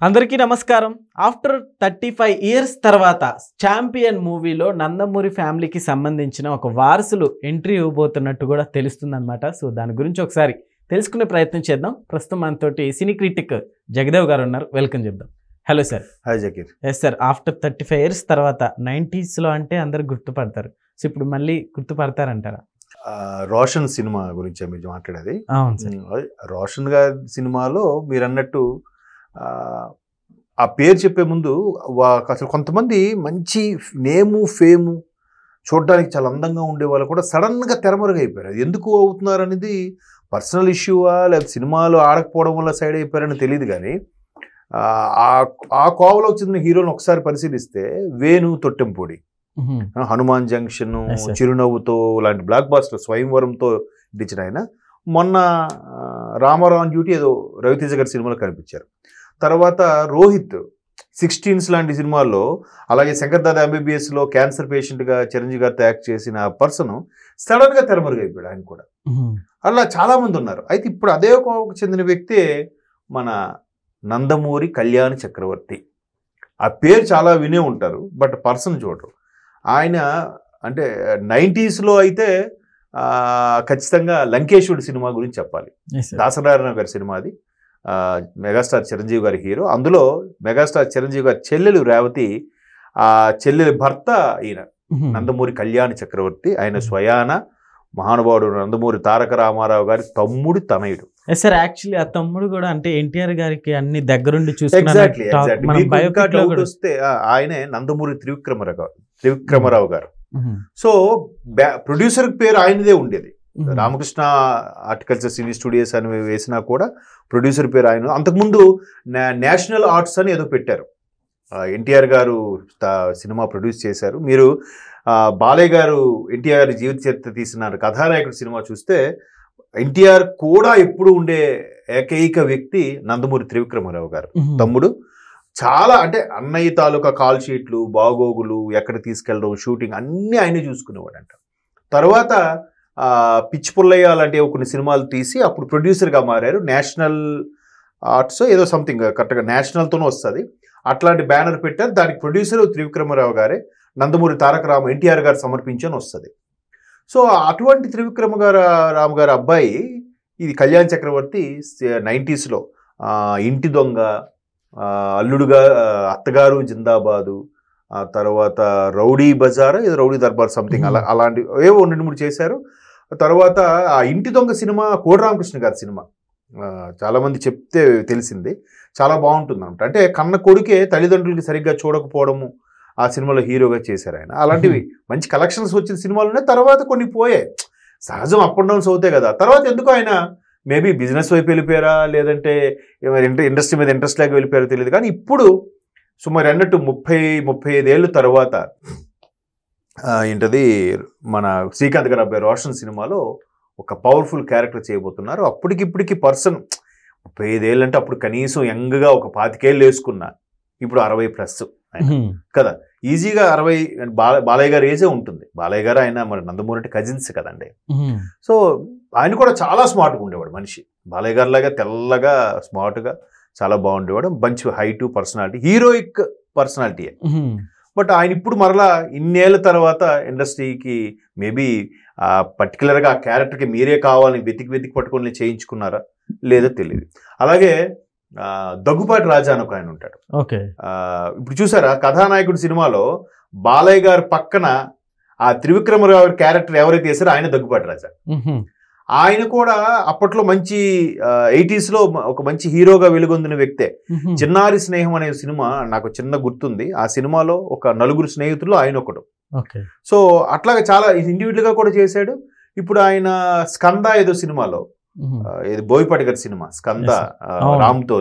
అందరికీ నమస్కారం. After 35 years తర్వాత ఛాంపియన్ మూవీలో నందమూరి ఫ్యామిలీకి సంబంధించిన ఒక వారసులు ఎంట్రీ ఇవ్వబోతున్నట్టు కూడా తెలుస్తుందన్నమాట. సో దాని గురించి ఒకసారి తెలుసుకునే ప్రయత్నం చేద్దాం. ప్రస్తుతం మనతోటి సినీ క్రిటిక్ జగదేవ్ గారు ఉన్నారు. వెల్కమ్ చెప్దాం. Hello sir. Hi Zakir. Yes sir, after 35 years తర్వాత 90s అంటే అందరు గుర్తుపడతారు. సో ఇప్పుడు మళ్ళీ గుర్తుపడతారంటారా? రోషన్ సినిమా గురించి మీరు మాట్లాడేది. అవును సార్. రోషన్ గారి సినిమాలో మీరు అన్నట్టు ఆ పేరు చెప్పే ముందు అసలు కొంతమంది మంచి నేము ఫేము చూడడానికి చాలా అందంగా ఉండే వాళ్ళు కూడా సడన్గా తెరమరుగైపోయారు. అది ఎందుకు అవుతున్నారు అనేది పర్సనల్ ఇష్యూవా లేకపోతే సినిమాలు ఆడకపోవడం వల్ల సైడ్ అయిపోయారని తెలియదు. కానీ ఆ కోవలో చెందిన హీరోని ఒకసారి పరిశీలిస్తే వేణు తొట్టెంపూడి, హనుమాన్ జంక్షన్, చిరునవ్వుతో లాంటి బ్లాక్ బాస్టర్, స్వయంవరంతో ఇచ్చిన ఆయన మొన్న రామారావు ఆన్ డ్యూటీ ఏదో రవితేజ గారి సినిమాలో కనిపించారు. తర్వాత రోహిత్ 16 లాంటి సినిమాల్లో, అలాగే శంకర్ దాదా MBBSలో క్యాన్సర్ పేషెంట్గా చిరంజీవి గారితో యాక్ట్ చేసిన పర్సన్ సడన్గా తెరమరుగైపోయాడు. ఆయన కూడా అలా చాలామంది ఉన్నారు. అయితే ఇప్పుడు అదే కోవకు చెందిన వ్యక్తే మన నందమూరి కళ్యాణ చక్రవర్తి. ఆ పేరు చాలా వినే ఉంటారు, బట్ పర్సన్ చూడరు. ఆయన అంటే 90sలో అయితే ఖచ్చితంగా లంకేశ్వరుడు సినిమా గురించి చెప్పాలి. దాసనారాయణ గారి సినిమా అది. మెగాస్టార్ చిరంజీవి గారి హీరో. అందులో మెగాస్టార్ చిరంజీవి గారి చెల్లెలు రేవతి, ఆ చెల్లెలి భర్త ఈయన నందమూరి కళ్యాణ చక్రవర్తి. ఆయన స్వయాన మహానుభావుడు నందమూరి తారక రామారావు గారి తమ్ముడు తనయుడు. సార్ యాక్చువల్లీ ఆ తమ్ముడు కూడా అంటే ఎన్టీఆర్ గారికి అన్ని దగ్గరుండి ఎగ్జాక్ట్లీ వస్తే ఆయనే నందమూరి త్రివిక్రమరావు గారు. సో ప్రొడ్యూసర్ పేరు ఆయనదే ఉండేది. రామకృష్ణ హార్టికల్చర్ సినీ స్టూడియోస్ అని వేసినా కూడా ప్రొడ్యూసర్ పేరు ఆయన. అంతకుముందు నేషనల్ ఆర్ట్స్ అని ఏదో పెట్టారు. ఎన్టీఆర్ గారు సినిమా ప్రొడ్యూస్ చేశారు. మీరు బాలయ్య గారు ఎన్టీఆర్ జీవిత చరిత్ర తీసిన కథానాయకుడు సినిమా చూస్తే ఎన్టీఆర్ కూడా ఎప్పుడు ఉండే ఏకైక వ్యక్తి నందమూరి త్రివిక్రమరావు గారు తమ్ముడు. చాలా అంటే అన్నయ్య తాలూకా కాల్ షీట్లు, బాగోగులు, ఎక్కడ తీసుకెళ్ళడం, షూటింగ్ అన్నీ ఆయనే చూసుకునేవాడంట. తర్వాత పిచ్చి పుల్లయ్య లాంటి కొన్ని సినిమాలు తీసి అప్పుడు ప్రొడ్యూసర్గా మారారు. నేషనల్ ఆర్ట్స్ ఏదో సంథింగ్ కరెక్ట్గా నేషనల్తోనే వస్తుంది, అట్లాంటి బ్యానర్ పెట్టారు. దానికి ప్రొడ్యూసర్ త్రివిక్రమరావు గారే. నందమూరి తారక ఎన్టీఆర్ గారు సమర్పించని వస్తుంది. సో అటువంటి రాము గారి అబ్బాయి ఇది కళ్యాణ్ చక్రవర్తి 90sలో ఇంటి దొంగ, అల్లుడుగా, అత్తగారు జిందాబాదు, తర్వాత రౌడీ బజార్ ఏదో రౌడీ దర్బార్ సంథింగ్ అలాంటి ఏవో 2-3 చేశారు. తర్వాత ఆ ఇంటి దొంగ సినిమా కోడిరామకృష్ణ గారి సినిమా చాలామంది చెప్తే తెలిసింది, చాలా బాగుంటుంది అనమాట. అంటే కన్న కొడుకే తల్లిదండ్రులకి సరిగ్గా చూడకపోవడము ఆ సినిమాలో హీరోగా చేశారు ఆయన. అలాంటివి మంచి కలెక్షన్స్ వచ్చిన సినిమాలు ఉన్నాయి. తర్వాత కొన్ని పోయాయి, సహజం, అప్ అండ్ డౌన్స్ అవుతాయి కదా. తర్వాత ఎందుకు ఆయన మేబీ బిజినెస్ వైపు వెళ్ళిపోయారా లేదంటే ఇండస్ట్రీ మీద ఇంట్రెస్ట్ లేక వెళ్ళిపోయారో తెలియదు. కానీ ఇప్పుడు సుమారు అన్నట్టు 30-35 ఏళ్ళ తర్వాత ఏంటది మన శ్రీకాంత్ గారి అబ్బాయి రోషన్ సినిమాలో ఒక పవర్ఫుల్ క్యారెక్టర్ చేయబోతున్నారు. అప్పటికిప్పటికి పర్సన్ 35 ఏళ్ళు అంటే అప్పుడు కనీసం యంగ్గా ఒక 25 ఏళ్ళు వేసుకున్నా, ఇప్పుడు 60+ కదా. ఈజీగా 60 బాలయ్య గారు ఏజే ఉంటుంది. బాలయ్య గారు ఆయన మరి నందమూరి అంటే కజిన్స్ కదండి. సో ఆయన కూడా చాలా స్మార్ట్గా ఉండేవాడు మనిషి. బాలయ్య గారు లాగా తెల్లగా స్మార్ట్గా చాలా బాగుండేవాడు. మంచి హైటు, పర్సనాలిటీ, హీరోయిక్ పర్సనాలిటీయే. బట్ ఆయన ఇప్పుడు మరలా ఇన్నేళ్ళ తర్వాత ఇండస్ట్రీకి మేబీ పర్టికులర్గా ఆ క్యారెక్టర్కి మీరే కావాలని వెతికి పట్టుకొని చేయించుకున్నారా లేదో తెలియదు. అలాగే దగ్గుపాటి రాజా అని ఒక ఆయన ఉంటాడు. ఇప్పుడు చూసారా కథానాయకుడు సినిమాలో బాలయ్య గారి పక్కన ఆ త్రివిక్రమరావు క్యారెక్టర్ ఎవరైతే చేశారో ఆయన దగ్గుపాటి రాజా. ఆయన కూడా అప్పట్లో మంచి 80sలో ఒక మంచి హీరోగా వెలుగొందిన వ్యక్తే. చిన్నారి స్నేహం అనే సినిమా నాకు చిన్న గుర్తుంది. ఆ సినిమాలో ఒక 4 స్నేహితుల్లో ఆయన ఒకడు. సో అట్లాగే చాలా ఇండివిజువల్గా కూడా చేశాడు. ఇప్పుడు ఆయన స్కంద ఏదో సినిమాలో, ఇది బోయపాటి గారి సినిమా స్కంద, రామ్తో,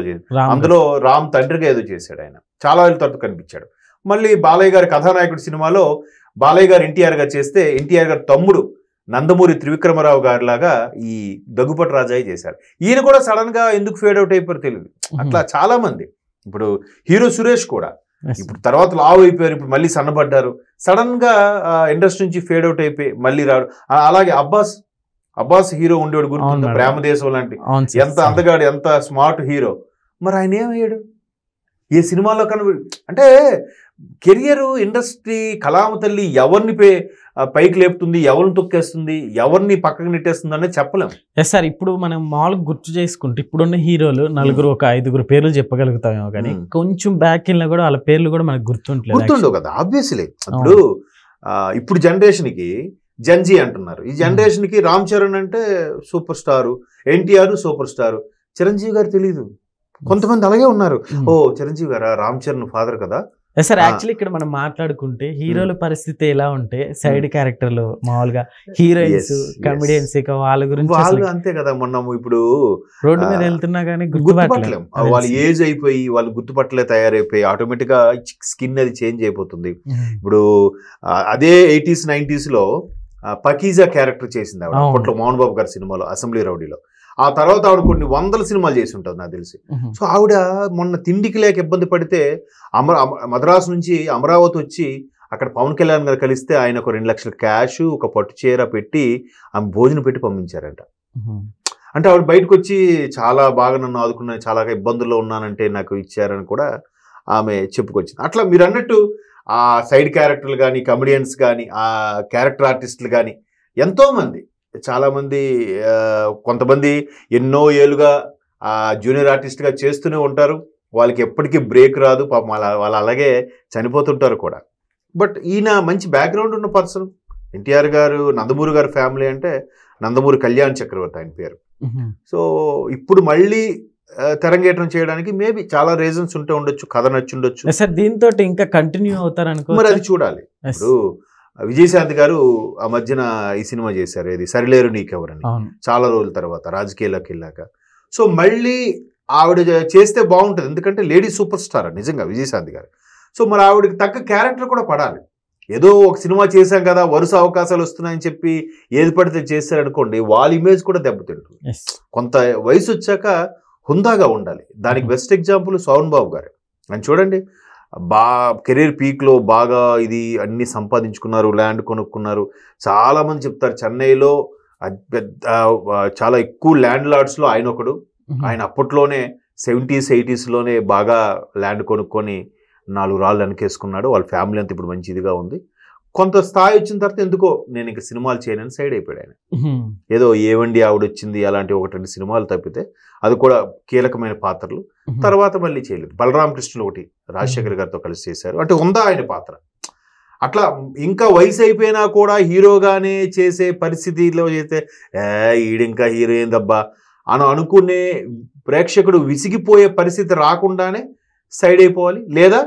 అందులో రామ్ తండ్రిగా ఏదో చేశాడు. ఆయన చాలా ఏళ్ళ తర్వాత కనిపించాడు. మళ్ళీ బాలయ్య గారి కథానాయకుడు సినిమాలో బాలయ్య గారు ఎన్టీఆర్ గారు చేస్తే ఎన్టీఆర్ గారి తమ్ముడు నందమూరి త్రివిక్రమరావు గారి లాగా ఈ దగ్గుపాటి రాజాయి చేశారు. ఈయన కూడా సడన్ గా ఎందుకు ఫేడ్ అవుట్ అయిపోయారు తెలియదు. అట్లా చాలా మంది. ఇప్పుడు హీరో సురేష్ కూడా ఇప్పుడు తర్వాత లావ్ అయిపోయారు, ఇప్పుడు మళ్ళీ సన్నబడ్డారు. సడన్ గా ఇండస్ట్రీ నుంచి ఫేడ్ అవుట్ అయిపోయి మళ్ళీ రాడు. అలాగే అబ్బాస్ హీరో ఉండేవాడు, గుర్తుంది, ప్రేమదేశం లాంటి, ఎంత అందగాడు, ఎంత స్మార్ట్ హీరో. మరి ఆయన ఏమయ్యాడు? ఏ సినిమాలో అంటే కెరియర్ ఇండస్ట్రీ కళామ తల్లి ఎవరిని పైకి లేపుతుంది, ఎవరిని తొక్కేస్తుంది, ఎవరిని పక్కకు నెట్టేస్తుంది అనేది చెప్పలేము. ఎస్ సార్, ఇప్పుడు మనం మామూలుగా గుర్తు చేసుకుంటే ఇప్పుడున్న హీరోలు నలుగురు ఒక 5 పేర్లు చెప్పగలుగుతామేమో, కానీ కొంచెం బ్యాక్ వెళ్ళినా కూడా వాళ్ళ పేర్లు కూడా మనకు గుర్తుండవు కదా. ఆబ్వియస్లీ ఇప్పుడు జనరేషన్కి జన్జీ అంటున్నారు. ఈ జనరేషన్కి రామ్ చరణ్ అంటే super star, NTR super star, Chiranjeevi గారు తెలియదు. కొంతమంది అలాగే ఉన్నారు. ఓ చిరంజీవి గారా, రామ్ చరణ్ ఫాదర్ కదా. సార్ యాక్చువల్లీ ఇక్కడ మనం మాట్లాడుకుంటే హీరోల పరిస్థితి ఎలా ఉంటే సైడ్ క్యారెక్టర్లు మామూలుగా హీరోయిన్స్ కమెడియన్స్ ఇక వాళ్ళ గురించి వాళ్ళు అంతే కదా. మొన్న ఇప్పుడు రోడ్డు మీద వెళ్తున్నా కానీ గుర్తుపట్టలేం. వాళ్ళ ఏజ్ అయిపోయి వాళ్ళు గుర్తుపట్టలే తయారైపోయి ఆటోమేటిక్ గా స్కిన్ అది చేంజ్ అయిపోతుంది. ఇప్పుడు అదే 80s 90s లో పకీజా క్యారెక్టర్ చేసింది ఆవిడ అప్పట్లో మోహన్ బాబు గారి సినిమాలో అసెంబ్లీ రౌడీలో. ఆ తర్వాత ఆవిడ కొన్ని 100 సినిమాలు చేసి ఉంటుంది నాకు తెలిసి. సో ఆవిడ మొన్న తిండికి లేక ఇబ్బంది పడితే మద్రాసు నుంచి అమరావతి వచ్చి అక్కడ పవన్ కళ్యాణ్ గారు కలిస్తే ఆయన ఒక 2 లక్షల క్యాష్, ఒక పట్టు చీర పెట్టి ఆమె భోజనం పెట్టి పంపించారంట. అంటే ఆవిడ బయటకు వచ్చి చాలా బాగా నన్ను ఆదుకున్నాను, చాలా ఇబ్బందుల్లో ఉన్నానంటే నాకు ఇచ్చారని కూడా ఆమె చెప్పుకొచ్చింది. అట్లా మీరు అన్నట్టు ఆ సైడ్ క్యారెక్టర్లు కానీ, కమెడియన్స్ కానీ, ఆ క్యారెక్టర్ ఆర్టిస్టులు కానీ ఎంతోమంది, చాలామంది, కొంతమంది ఎన్నో ఏళ్ళుగా జూనియర్ ఆర్టిస్ట్గా చేస్తూనే ఉంటారు. వాళ్ళకి ఎప్పటికీ బ్రేక్ రాదు పాపం, వాళ్ళు అలాగే చనిపోతుంటారు కూడా. బట్ ఈయన మంచి బ్యాక్గ్రౌండ్ ఉన్న పర్సన్. ఎన్టీఆర్ గారు నందమూరి గారి ఫ్యామిలీ అంటే నందమూరి కళ్యాణ్ చక్రవర్తి ఆయన పేరు. సో ఇప్పుడు మళ్ళీ తెరంగేట్రం చేయడానికి మేబీ చాలా రీజన్స్ ఉంటే ఉండొచ్చు, కథ నచ్చుండొచ్చు. సార్ దీంతో ఇంకా కంటిన్యూ అవుతారనుకో, మరి అది చూడాలి. ఇప్పుడు విజయశాంతి గారు ఆ మధ్యన ఈ సినిమా చేశారు, ఇది సరిలేరు నీకెవరని, చాలా రోజుల తర్వాత రాజకీయాల్లోకి వెళ్ళాక. సో మళ్ళీ ఆవిడ చేస్తే బాగుంటుంది, ఎందుకంటే లేడీ సూపర్ స్టార్ నిజంగా విజయశాంతి గారు. సో మరి ఆవిడకి తగ్గ క్యారెక్టర్ కూడా పడాలి. ఏదో ఒక సినిమా చేశాం కదా, వరుస అవకాశాలు వస్తున్నాయని చెప్పి ఏది పడితే చేశారనుకోండి, వాళ్ళ ఇమేజ్ కూడా దెబ్బతింటుంది. కొంత వయసు వచ్చాక హుందాగా ఉండాలి. దానికి బెస్ట్ ఎగ్జాంపుల్ సోహన్ బాబు గారు. అని చూడండి, కెరీర్ పీక్లో బాగా ఇది అన్ని సంపాదించుకున్నారు, ల్యాండ్ కొనుక్కున్నారు. చాలామంది చెప్తారు చెన్నైలో పెద్ద చాలా ఎక్కువ ల్యాండ్ లార్డ్స్లో ఆయన ఒకడు. ఆయన అప్పట్లోనే 70s 80sలోనే బాగా ల్యాండ్ కొనుక్కొని 4 రాళ్ళు వెనకేసుకున్నాడు. వాళ్ళ ఫ్యామిలీ అంతా ఇప్పుడు మంచి ఇదిగా ఉంది. కొంత స్థాయి వచ్చిన తర్వాత ఎందుకో నేను ఇంక సినిమాలు చేయనని సైడ్ అయిపోయాడు ఆయన. ఏదో ఏవండి ఆవిడ వచ్చింది అలాంటి 1-2 సినిమాలు తప్పితే, అది కూడా కీలకమైన పాత్రలు. తర్వాత మళ్ళీ చేయలేదు. బలరామకృష్ణులు ఒకటి రాజశేఖర్ గారితో కలిసి చేశారు, అంటే ఉందా ఆయన పాత్ర. అట్లా ఇంకా వయసు అయిపోయినా కూడా హీరోగానే చేసే పరిస్థితిలో చేస్తే ఈడింకా హీరో ఏందబ్బా అని అనుకునే ప్రేక్షకుడు విసిగిపోయే పరిస్థితి రాకుండానే సైడ్ అయిపోవాలి, లేదా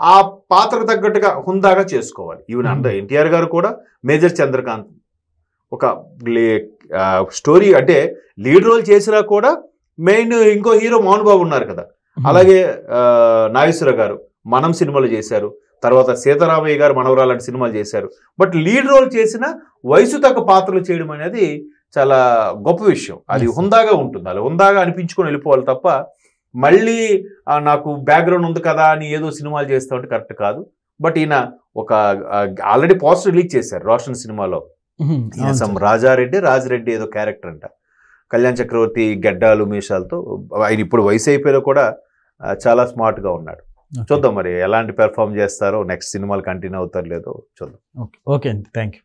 ఆ పాత్రకు తగ్గట్టుగా హుందాగా చేసుకోవాలి. ఈవెన్ ఎన్టీఆర్ గారు కూడా మేజర్ చంద్రకాంత్ ఒక స్టోరీ అంటే లీడ్ రోల్ చేసినా కూడా మెయిన్ ఇంకో హీరో మోహన్ బాబు ఉన్నారు కదా. అలాగే నాగేశ్వర గారు మనం సినిమాలు చేశారు, తర్వాత సీతారామయ్య గారు మనవరాలు లాంటి సినిమాలు చేశారు. బట్ లీడ్ రోల్ చేసిన వయసు తగ్గ పాత్రలు చేయడం అనేది చాలా గొప్ప విషయం. అది హుందాగా ఉంటుంది, అలా హుందాగా అనిపించుకొని వెళ్ళిపోవాలి తప్ప మళ్ళీ నాకు బ్యాక్గ్రౌండ్ ఉంది కదా అని ఏదో సినిమాలు చేస్తా ఉంటే కరెక్ట్ కాదు. బట్ ఈయన ఒక ఆల్రెడీ పోస్టర్ రిలీజ్ చేశారు రోషన్ సినిమాలో. రాజారెడ్డి ఏదో క్యారెక్టర్ అంట, కళ్యాణ్ చక్రవర్తి గడ్డాలు మీసాలతో. ఆయన ఇప్పుడు వయసు అయిపోయినా కూడా చాలా స్మార్ట్గా ఉన్నాడు. చూద్దాం మరి ఎలాంటి పెర్ఫార్మ్ చేస్తారో, నెక్స్ట్ సినిమాలు కంటిన్యూ అవుతారో లేదో చూద్దాం. ఓకే అండి, థ్యాంక్ యూ.